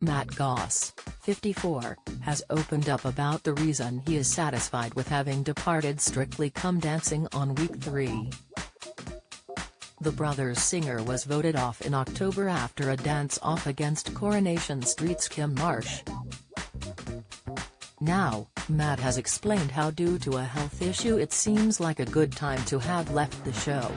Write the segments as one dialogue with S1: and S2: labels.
S1: Matt Goss, 54, has opened up about the reason he is satisfied with having departed Strictly Come Dancing on week 3. The Brothers singer was voted off in October after a dance-off against Coronation Street's Kim Marsh. Now, Matt has explained how due to a health issue it seems like a good time to have left the show.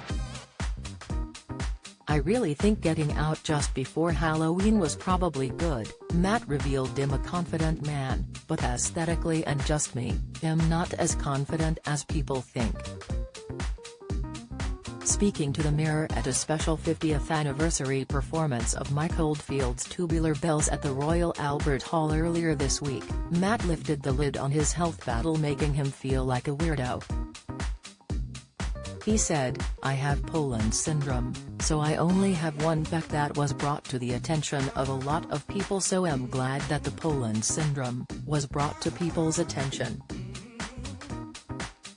S1: "I really think getting out just before Halloween was probably good," Matt revealed. "I'm a confident man, but aesthetically and just me, I'm not as confident as people think." Speaking to the Mirror at a special 50th anniversary performance of Mike Oldfield's Tubular Bells at the Royal Albert Hall earlier this week, Matt lifted the lid on his health battle, making him feel like a weirdo. He said, "I have Poland syndrome, so I only have one fact that was brought to the attention of a lot of people, so I'm glad that the Poland syndrome was brought to people's attention.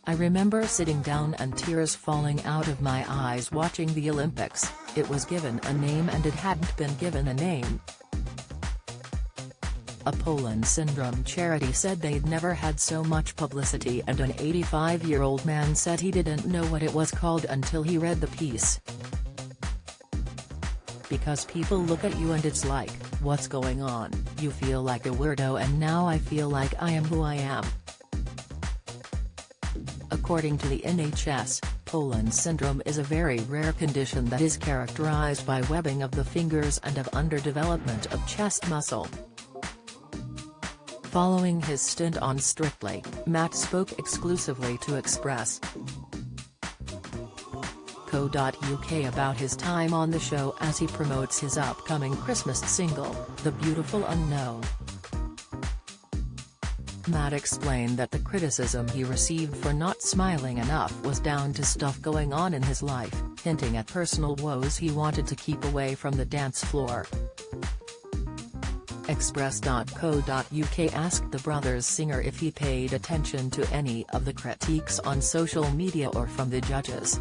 S1: I remember sitting down and tears falling out of my eyes watching the Olympics. It was given a name and it hadn't been given a name." A Poland syndrome charity said they'd never had so much publicity, and an 85-year-old man said he didn't know what it was called until he read the piece. "Because people look at you and it's like, what's going on, you feel like a weirdo, and now I feel like I am who I am." According to the NHS, Poland syndrome is a very rare condition that is characterized by webbing of the fingers and of underdevelopment of chest muscle. Following his stint on Strictly, Matt spoke exclusively to Express.co.uk about his time on the show as he promotes his upcoming Christmas single, The Beautiful Unknown. Matt explained that the criticism he received for not smiling enough was down to stuff going on in his life, hinting at personal woes he wanted to keep away from the dance floor. Express.co.uk asked the Brothers singer if he paid attention to any of the critiques on social media or from the judges.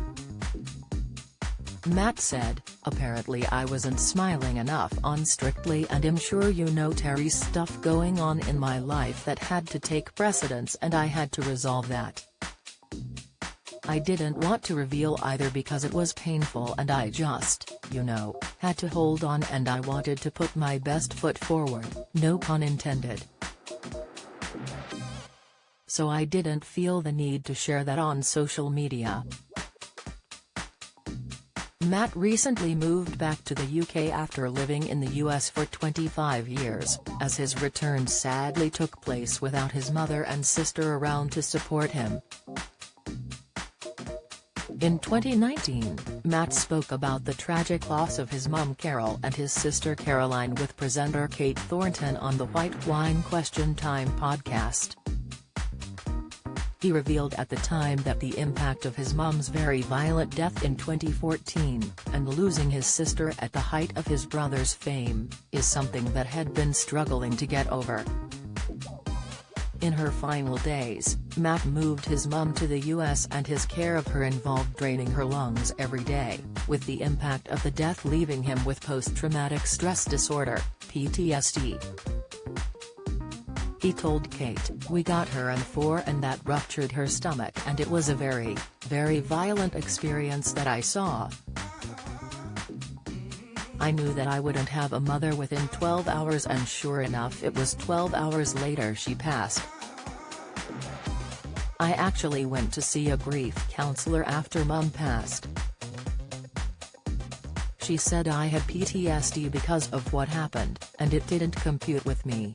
S1: Matt said, "Apparently I wasn't smiling enough on Strictly, and I'm sure you know Terry's stuff going on in my life that had to take precedence, and I had to resolve that. I didn't want to reveal either because it was painful, and I just, had to hold on, and I wanted to put my best foot forward, no pun intended. So I didn't feel the need to share that on social media." Matt recently moved back to the UK after living in the US for 25 years, as his return sadly took place without his mother and sister around to support him. In 2019, Matt spoke about the tragic loss of his mum Carol and his sister Caroline with presenter Kate Thornton on the White Wine Question Time podcast. He revealed at the time that the impact of his mum's very violent death in 2014, and losing his sister at the height of his brother's fame, is something that had been struggling to get over. In her final days, Matt moved his mum to the US, and his care of her involved draining her lungs every day, with the impact of the death leaving him with post-traumatic stress disorder, PTSD. He told Kate, "We got her on 4 and that ruptured her stomach, and it was a very, very violent experience that I saw. I knew that I wouldn't have a mother within 12 hours, and sure enough it was 12 hours later she passed. I actually went to see a grief counselor after Mum passed. She said I had PTSD because of what happened, and it didn't compute with me.